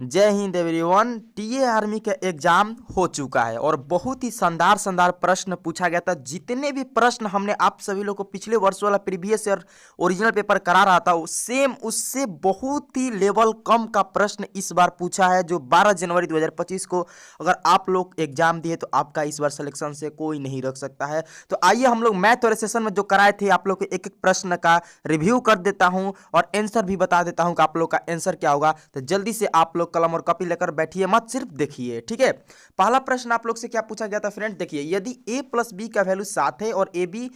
जय Hind everyone. TA army का exam हो चुका है और बहुत ही शानदार शानदार प्रश्न पूछा गया था। जितने भी प्रश्न हमने आप सभी लोग को पिछले वर्ष वाला प्रीवियस ईयर ओरिजिनल पेपर करा रहा था, सेम उससे बहुत ही लेवल कम का प्रश्न इस बार पूछा है, जो 12 जनवरी 2025 को अगर आप लोग एग्जाम दिए तो आपका इस बार सिलेक्शन से कोई नहीं रख सकता है। तो आइए हम लोग मैथ वाले सेशन में जो कराए थे आप लोग को एक एक प्रश्न का रिव्यू कर देता हूं और आंसर भी बता देता हूं कि आप लोग का आंसर क्या होगा। तो जल्दी से आप लोग कलम और कॉपी लेकर बैठिए, मत सिर्फ देखिए, ठीक है। पहला प्रश्न आप लोग से क्या पूछा गया था फ्रेंड, देखिए, यदि a प्लस बी का वैल्यू 7 है और ए बी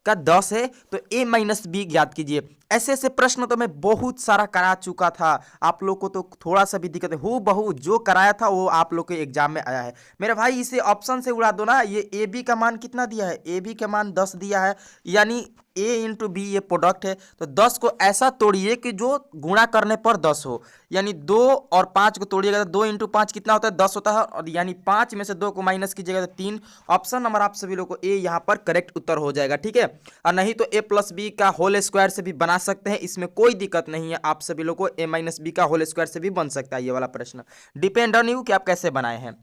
का 10 है तो a माइनस बी ज्ञात कीजिए। ऐसे ऐसे प्रश्न तो मैं बहुत सारा करा चुका था, आप लोग को तो थोड़ा सा भी दिक्कत है, हूँ बहू जो कराया था वो आप लोग के एग्जाम में आया है। मेरे भाई इसे ऑप्शन से उड़ा दो ना। ये ए बी का मान कितना दिया है, ए बी का मान 10 दिया है, यानी a इंटू बी ये प्रोडक्ट है, तो 10 को ऐसा तोड़िए कि जो गुणा करने पर 10 हो, यानी 2 और 5 को तोड़िएगा तो 2 इंटू 5 कितना होता है, 10 होता है, और यानी 5 में से 2 को माइनस कीजिएगा तो 3। ऑप्शन नंबर आप सभी लोग को ए यहाँ पर करेक्ट उत्तर हो जाएगा, ठीक है। और नहीं तो ए प्लस बी का होल स्क्वायर से भी बना सकते हैं, इसमें कोई दिक्कत नहीं है। आप सभी लोग को ए माइनस बी का होल स्क्वायर से भी बन सकता है ये वाला प्रश्न, डिपेंड ऑन यू कि आप कैसे बनाए हैं।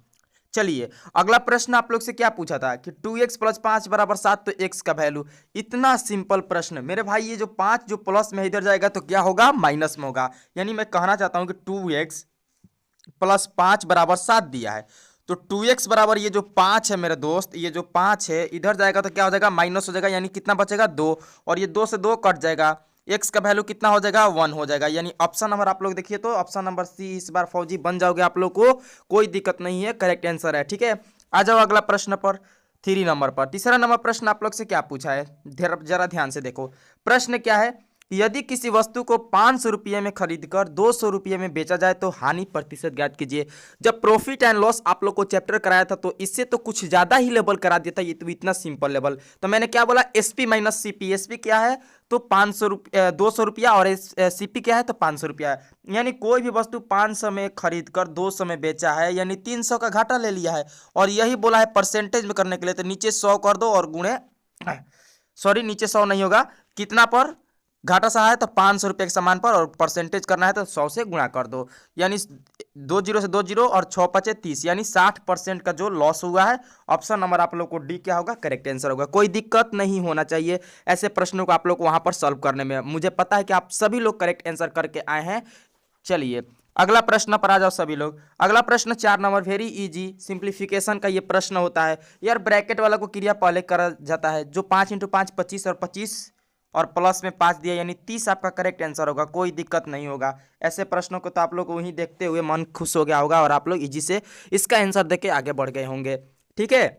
चलिए अगला प्रश्न आप लोग से क्या पूछा था कि 2x प्लस 5 बराबर 7, तो x का वैल्यू। इतना सिंपल प्रश्न मेरे भाई, ये जो 5 जो प्लस में इधर जाएगा तो क्या होगा, माइनस में होगा। यानी मैं कहना चाहता हूं कि 2x प्लस 5 बराबर 7 दिया है, तो 2x बराबर ये जो 5 है मेरे दोस्त, ये जो 5 है इधर जाएगा तो क्या हो जाएगा, माइनस हो जाएगा, यानी कितना बचेगा 2, और ये 2 से 2 कट जाएगा, x का वैल्यू कितना हो जाएगा 1 हो जाएगा। यानी ऑप्शन नंबर आप लोग देखिए तो ऑप्शन नंबर सी, इस बार फौजी बन जाओगे आप लोग को, कोई दिक्कत नहीं है, करेक्ट आंसर है, ठीक है। आ जाओ अगला प्रश्न पर, 3 नंबर पर। तीसरा नंबर प्रश्न आप लोग से क्या पूछा है, जरा ध्यान से देखो। प्रश्न क्या है, यदि किसी वस्तु को 500 रुपये में खरीदकर 200 रुपये में बेचा जाए तो हानि प्रतिशत ज्ञात कीजिए। जब प्रॉफिट एंड लॉस आप लोग को चैप्टर कराया था तो इससे तो कुछ ज्यादा ही लेवल करा देता, ये तो इतना सिंपल लेवल। तो मैंने क्या बोला, एसपी माइनस सीपी। एसपी क्या है तो 500 रुपया, 200 रुपया, और सीपी क्या है तो 500 रुपया है। यानी कोई भी वस्तु 500 में खरीद कर 200 में बेचा है, यानी 300 का घाटा ले लिया है, और यही बोला है परसेंटेज में करने के लिए, तो नीचे 100 कर दो और गुणे, सॉरी नीचे 100 नहीं होगा, कितना पर घाटा सहा है तो 500 रुपये के सामान पर, और परसेंटेज करना है तो 100 से गुणा कर दो, यानी 2 जीरो से 2 जीरो और 6 पचे 30, यानी 60% का जो लॉस हुआ है। ऑप्शन नंबर आप लोग को डी क्या होगा, करेक्ट आंसर होगा। कोई दिक्कत नहीं होना चाहिए ऐसे प्रश्नों को आप लोग को वहां पर सॉल्व करने में। मुझे पता है कि आप सभी लोग करेक्ट आंसर करके आए हैं। चलिए अगला प्रश्न पर आ जाओ सभी लोग। अगला प्रश्न 4 नंबर, वेरी इजी सिंप्लीफिकेशन का ये प्रश्न होता है यार। ब्रैकेट वाला को क्रिया पहले करा जाता है, जो 5 इंटू 5 25, और 25 और प्लस में 5 दिया, यानी 30 आपका करेक्ट आंसर होगा, कोई दिक्कत नहीं होगा। ऐसे प्रश्नों को तो आप लोग वहीं देखते हुए मन खुश हो गया होगा और आप लोग इजी से इसका आंसर देके आगे बढ़ गए होंगे, ठीक है।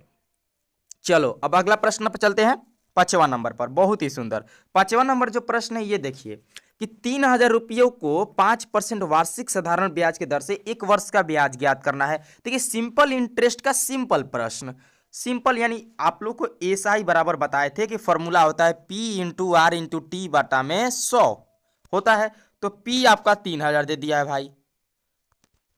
चलो अब अगला प्रश्न पर चलते हैं, 5वां नंबर पर। बहुत ही सुंदर 5वां नंबर जो प्रश्न है ये देखिए कि 3000 रुपयों को 5% वार्षिक साधारण ब्याज की दर से 1 वर्ष का ब्याज ज्ञात करना है। देखिए सिंपल इंटरेस्ट का सिंपल प्रश्न, सिंपल, यानी आप लोग को ऐसा ही बराबर बताए थे कि फॉर्मूला होता है P into r into t बटा में 100 होता है। तो P आपका 3000 दे दिया है भाई,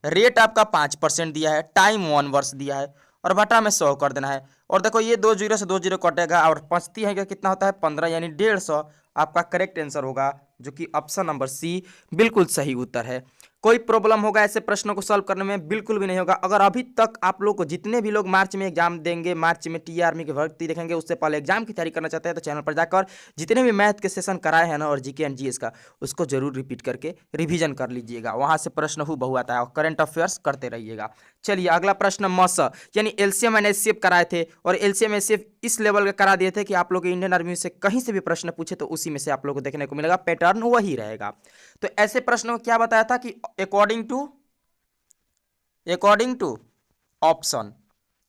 रेट आपका 5% दिया है, टाइम 1 वर्ष दिया है, और बटा में 100 कर देना है। और देखो ये 2 जीरो से 2 जीरो कटेगा और पचती है क्या, कितना होता है 15, यानी 150 आपका करेक्ट आंसर होगा, जो कि ऑप्शन नंबर सी बिल्कुल सही उत्तर है। कोई प्रॉब्लम होगा ऐसे प्रश्नों को सॉल्व करने में, बिल्कुल भी नहीं होगा। अगर अभी तक आप लोग को जितने भी लोग मार्च में एग्जाम देंगे, मार्च में टी आर्मी की भर्ती देखेंगे, उससे पहले एग्जाम की तैयारी करना चाहते हैं तो चैनल पर जाकर जितने भी मैथ के सेशन कराए हैं ना, और जीके एंड जीएस का, उसको जरूर रिपीट करके रिवीजन कर लीजिएगा, वहां से प्रश्न हूबहू आता है, और करंट अफेयर्स करते रहिएगा। चलिए अगला प्रश्न मस, यानी एलसीएम एंड एचसीएफ कराए थे, और एलसीएम एचसीएफ इस लेवल का करा दिए थे कि आप लोग इंडियन आर्मी से कहीं से भी प्रश्न पूछे तो उसी में से आप लोग को देखने को मिलेगा, पैटर्न वही रहेगा। तो ऐसे प्रश्नों को क्या बताया था कि अकॉर्डिंग टू ऑप्शन,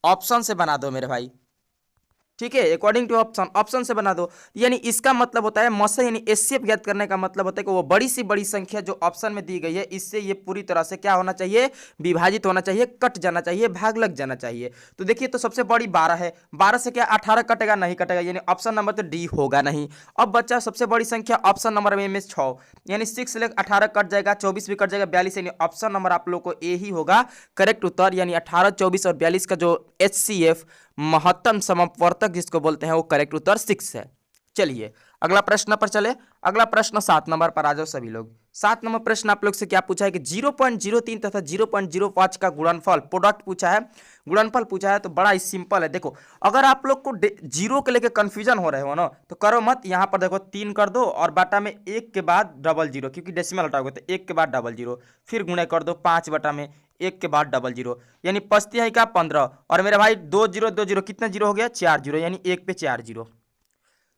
ऑप्शन से बना दो मेरे भाई, ठीक है, अकॉर्डिंग टू ऑप्शन, ऑप्शन से बना दो। यानी इसका मतलब होता है मस, यानी एचसीएफ ज्ञात करने का मतलब होता है कि वो बड़ी सी बड़ी संख्या जो ऑप्शन में दी गई है, इससे ये पूरी तरह से क्या होना चाहिए, विभाजित होना चाहिए, कट जाना चाहिए, भाग लग जाना चाहिए। तो देखिए तो सबसे बड़ी 12 है, 12 से क्या 18 कटेगा, नहीं कटेगा, यानी ऑप्शन नंबर तो डी होगा नहीं। अब बच्चा सबसे बड़ी संख्या ऑप्शन नंबर में 6, यानी 6 लेख 18 कट जाएगा, 24 भी कट जाएगा, 42, यानी ऑप्शन नंबर आप लोग को ए ही होगा करेक्ट उत्तर। यानी 18, 24 और 42 का जो एचसीएफ महत्तम समवर्तक जिसको बोलते हैं वो करेक्ट उत्तर 6 है। चलिए अगला प्रश्न पर चले। अगला प्रश्न 7 नंबर पर आ जाओ सभी लोग। 7 नंबर प्रश्न आप लोग से क्या पूछा है कि 0.03 तथा 0.05 का गुणनफल प्रोडक्ट पूछा है, गुणनफल पूछा है। तो बड़ा ही सिंपल है। देखो अगर आप लोग को जीरो के लेके कंफ्यूजन हो रहे हो ना तो करो मत, यहाँ पर देखो 3 कर दो और बाटा में 1 के बाद डबल जीरो, क्योंकि डेसिमल हटाओगे तो 1 के बाद डबल जीरो, फिर गुणे कर दो 5 बटा में 1 के बाद डबल जीरो, यानी पचती है क्या 15। और मेरे भाई 2 जीरो कितना जीरो हो गया 4 जीरो, यानी 1 पे 4 जीरो।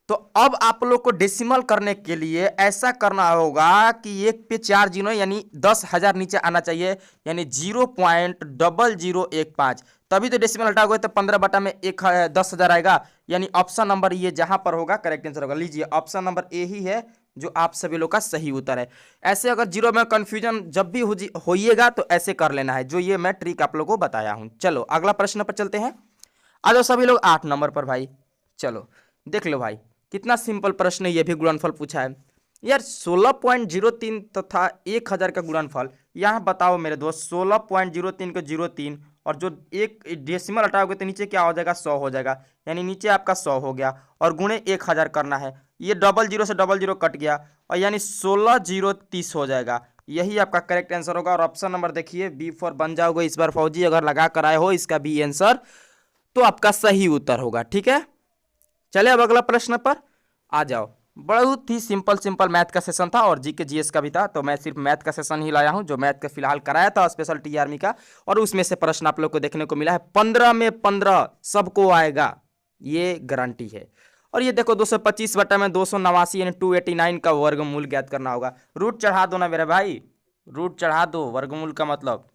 तो अब आप लोग को डेसिमल करने के लिए ऐसा करना होगा कि 1 पे 4 जीरो यानी 10,000 नीचे आना चाहिए, यानी 0.0015, तभी तो डेसिमल हटाओगे तो 15 बटा में 10,000 आएगा। यानी ऑप्शन नंबर ये जहां पर होगा करेक्ट आंसर होगा। लीजिए ऑप्शन नंबर ए ही है जो आप सभी लोग का सही उत्तर है। ऐसे अगर जीरो में कंफ्यूजन जब भी होइएगा तो ऐसे कर लेना है, जो ये मैं ट्रिक आप लोगों को बताया हूं। चलो अगला प्रश्न पर चलते हैं। आ जाओ सभी लोग 8 नंबर पर भाई। चलो देख लो भाई कितना सिंपल प्रश्न है, ये भी गुणनफल पूछा है यार। 16.03 तथा 1000 का गुणनफल, यहाँ बताओ मेरे दोस्त 16.03 को 03 और जो एक डेसिमल हटाओगे तो नीचे क्या हो जाएगा 100 हो जाएगा, यानी नीचे आपका 100 हो गया और गुणे 1000 करना है। ये डबल जीरो से डबल जीरो कट गया और यानी 16,030 हो जाएगा। यही आपका करेक्ट आंसर होगा। और ऑप्शन नंबर देखिए बी फॉर बन जाओगे इस बार फौजी, अगर लगा कर आए हो इसका बी आंसर तो आपका सही उत्तर होगा। ठीक है, चले अब अगला प्रश्न पर आ जाओ। बहुत ही सिंपल मैथ का सेशन था और जीके जीएस का भी था, तो मैं सिर्फ मैथ का सेशन ही लाया हूं जो मैथ का फिलहाल कराया था स्पेशल टी आर्मी का, और उसमें से प्रश्न आप लोग को देखने को मिला है 15 में 15 सबको आएगा, ये गारंटी है। और ये देखो 225 बटा में 289 यानी 289 का वर्गमूल ज्ञात करना होगा। रूट चढ़ा दो ना मेरे भाई, रूट चढ़ा दो, वर्गमूल का मतलब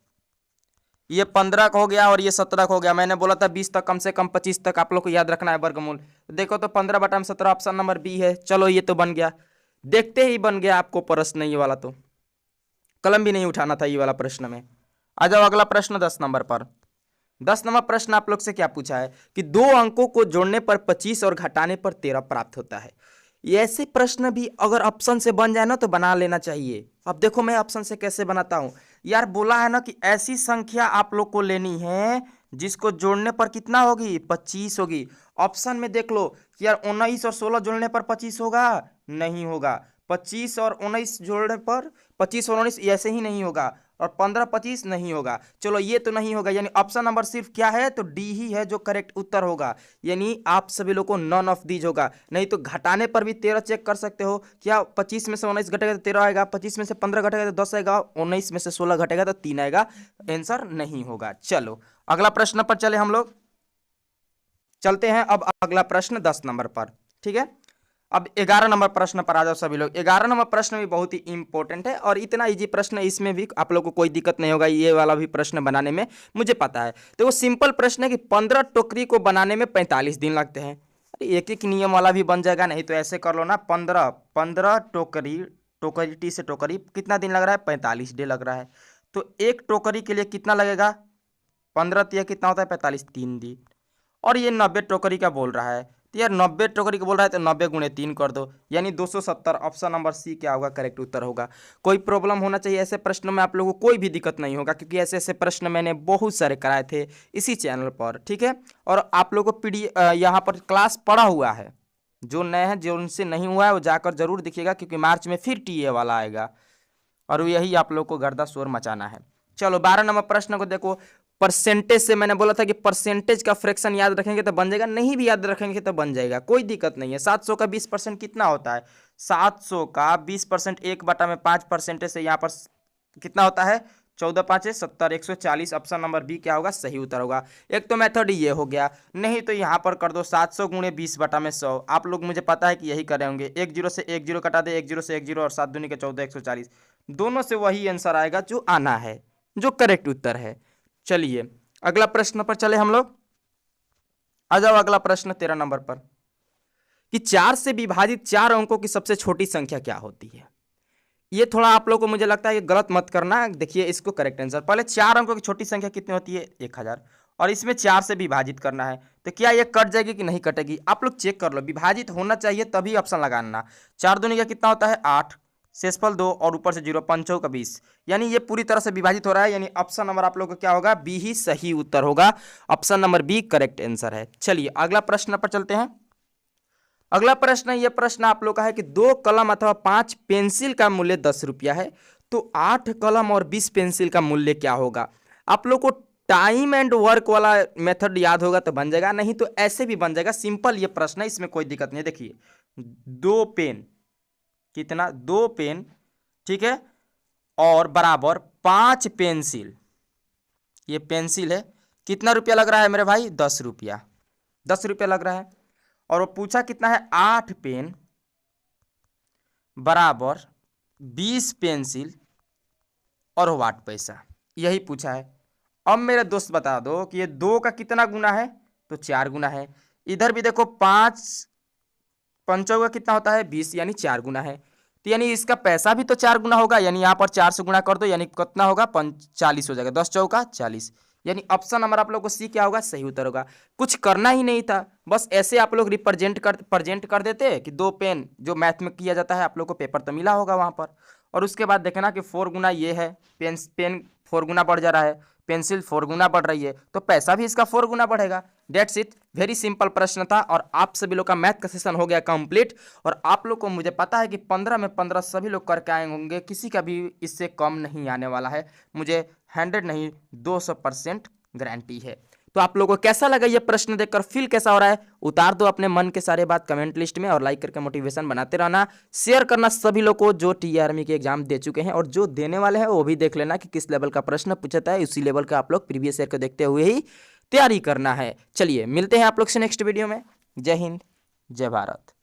ये 15 का हो गया और ये 17 का हो गया। मैंने बोला था 20 तक, कम से कम 25 तक आप लोग को याद रखना है वर्गमूल। देखो तो 15 बटा में 17 ऑप्शन नंबर बी है। चलो ये तो बन गया, देखते ही बन गया आपको प्रश्न। ये वाला तो कलम भी नहीं उठाना था ये वाला प्रश्न में। आ जाओ अगला प्रश्न 10 नंबर पर। 10 नंबर प्रश्न आप लोग से क्या पूछा है कि 2 अंकों को जोड़ने पर 25 और घटाने पर 13 प्राप्त होता है। ये ऐसे प्रश्न भी अगर ऑप्शन से बन जाए ना तो बना लेना चाहिए। अब देखो मैं ऑप्शन से कैसे बनाता हूं यार, बोला है ना कि ऐसी संख्या आप लोग को लेनी है जिसको जोड़ने पर कितना होगी 25 होगी। ऑप्शन में देख लो कि यार 19 और 16 जोड़ने पर 25 होगा, नहीं होगा। 25 और 19 जोड़ने पर 25 और 19 ऐसे ही नहीं होगा, और 15 25 नहीं होगा। चलो ये तो नहीं होगा, यानी ऑप्शन नंबर सिर्फ क्या है तो डी ही है जो करेक्ट उत्तर होगा। यानी आप सभी लोग को नॉन ऑफ दीज होगा। नहीं तो घटाने पर भी 13 चेक कर सकते हो, क्या 25 में से 19 घटेगा तो 13 आएगा, 25 में से 15 घटेगा तो 10 आएगा, 19 में से 16 घटेगा तो 3 आएगा। आंसर नहीं होगा। चलो अगला प्रश्न पर चले हम लोग, चलते हैं अब अगला प्रश्न 10 नंबर पर। ठीक है, अब 11 नंबर प्रश्न पर आ जाओ सभी लोग। 11 नंबर प्रश्न भी बहुत ही इंपॉर्टेंट है और इतना इजी प्रश्न है, इसमें भी आप लोग को कोई दिक्कत नहीं होगा ये वाला भी प्रश्न बनाने में, मुझे पता है। तो वो सिंपल प्रश्न है कि 15 टोकरी को बनाने में 45 दिन लगते हैं। अरे एक एक नियम वाला भी बन जाएगा, नहीं तो ऐसे कर लो ना 15 टोकरी, टोकरी टी से टोकरी कितना दिन लग रहा है 45 डे लग रहा है। तो एक टोकरी के लिए कितना लगेगा 15 तिया कितना होता है 45, 3 दिन। और ये 90 टोकरी का बोल रहा है, तो यार 90 टोकरी का बोल रहा है तो 90 गुणे 3 कर दो, यानी 270। ऑप्शन नंबर सी क्या होगा करेक्ट उत्तर होगा। कोई प्रॉब्लम होना चाहिए ऐसे प्रश्न में, आप लोगों को कोई भी दिक्कत नहीं होगा, क्योंकि ऐसे ऐसे प्रश्न मैंने बहुत सारे कराए थे इसी चैनल पर। ठीक है, और आप लोगों को यहाँ पर क्लास पड़ा हुआ है, जो नए हैं जो उनसे नहीं हुआ है वो जाकर जरूर दिखिएगा, क्योंकि मार्च में फिर टीए वाला आएगा और यही आप लोग को गर्दा शोर मचाना है। चलो 12 नंबर प्रश्न को देखो। परसेंटेज से मैंने बोला था कि परसेंटेज का फ्रैक्शन याद रखेंगे तो बन जाएगा, नहीं भी याद रखेंगे तो बन जाएगा, कोई दिक्कत नहीं है। 700 का 20% कितना होता है, 700 का 20% 1/5 से यहाँ पर कितना होता है 14 5 70, 140। ऑप्शन नंबर बी क्या होगा सही उत्तर होगा। एक तो मेथड ये हो गया, नहीं तो यहाँ पर कर दो 700 गुणे 20/100। आप लोग मुझे पता है कि यही करे होंगे, 1 0 से 1 0 कटा दे, 1 0 से 1 0 और 7 दूनी के 14, 140। दोनों से वही आंसर आएगा जो आना है, जो करेक्ट उत्तर है। चलिए अगला प्रश्न पर चले हम लोग। आ जाओ अगला प्रश्न 13 नंबर पर कि 4 से विभाजित 4 अंकों की सबसे छोटी संख्या क्या होती है। ये थोड़ा आप लोग को मुझे लगता है कि गलत मत करना, देखिए इसको करेक्ट आंसर। पहले 4 अंकों की छोटी संख्या कितनी होती है 1000, और इसमें 4 से विभाजित करना है, तो क्या ये कट जाएगी कि नहीं कटेगी आप लोग चेक कर लो। विभाजित होना चाहिए तभी ऑप्शन लगाना। 4 दूनी का कितना होता है 8, शेषफल 2 और ऊपर से 0, 5 का 20, यानी ये पूरी तरह से विभाजित हो रहा है, यानी ऑप्शन नंबर आप लोग को क्या होगा बी ही सही उत्तर होगा। Option number B correct answer है। चलिए अगला प्रश्न पर चलते हैं। अगला प्रश्न है, यह प्रश्न आप लोग का है कि 2 कलम अथवा 5 पेंसिल का मूल्य 10 रुपया है, तो 8 कलम और 20 पेंसिल का मूल्य क्या होगा। आप लोग को टाइम एंड वर्क वाला मेथड याद होगा तो बन जाएगा, नहीं तो ऐसे भी बन जाएगा। सिंपल ये प्रश्न है, इसमें कोई दिक्कत नहीं है। देखिए 2 पेन, कितना, 2 पेन, ठीक है, और बराबर 5 पेंसिल, ये पेंसिल है, कितना रुपया लग रहा है मेरे भाई, 10 रुपया, 10 रुपया लग रहा है। और वो पूछा कितना है, 8 पेन बराबर 20 पेंसिल और 8 पैसा, यही पूछा है। अब मेरे दोस्त बता दो कि ये 2 का कितना गुना है, तो 4 गुना है। इधर भी देखो 5 पंचों का कितना होता है, 20, यानी 4 गुना है। तो यानी इसका पैसा भी तो 4 गुना होगा, यानी यहाँ पर 4 से गुना कर दो, यानी कितना होगा, 40 हो जाएगा, 10 चौका 40। यानी ऑप्शन नंबर आप लोग को सी क्या होगा, सही उत्तर होगा। कुछ करना ही नहीं था, बस ऐसे आप लोग प्रेजेंट कर देते कि 2 पेन, जो मैथ में किया जाता है, आप लोग को पेपर तो मिला होगा वहाँ पर। और उसके बाद देखना कि 4 गुना ये है, पेन 4 गुना बढ़ जा रहा है, पेंसिल 4 गुना बढ़ रही है, तो पैसा भी इसका 4 गुना बढ़ेगा। डेट्स इट, वेरी सिंपल प्रश्न था और आप सभी लोग का मैथ का सेशन हो गया कंप्लीट। और आप लोग को मुझे पता है कि 15 में 15 सभी लोग करके आए होंगे, किसी का भी इससे कम नहीं आने वाला है, मुझे 100 नहीं 200% गारंटी है। तो आप लोगों को कैसा लगा ये प्रश्न देखकर, फील कैसा हो रहा है, उतार दो अपने मन के सारे बात कमेंट लिस्ट में, और लाइक करके मोटिवेशन बनाते रहना। शेयर करना सभी लोग को जो टी आर्मी के एग्जाम दे चुके हैं और जो देने वाले हैं, वो भी देख लेना कि किस लेवल का प्रश्न पूछता है, उसी लेवल का आप लोग प्रीवियस ईयर को देखते हुए ही तैयारी करना है। चलिए मिलते हैं आप लोग से नेक्स्ट वीडियो में। जय हिंद, जय भारत।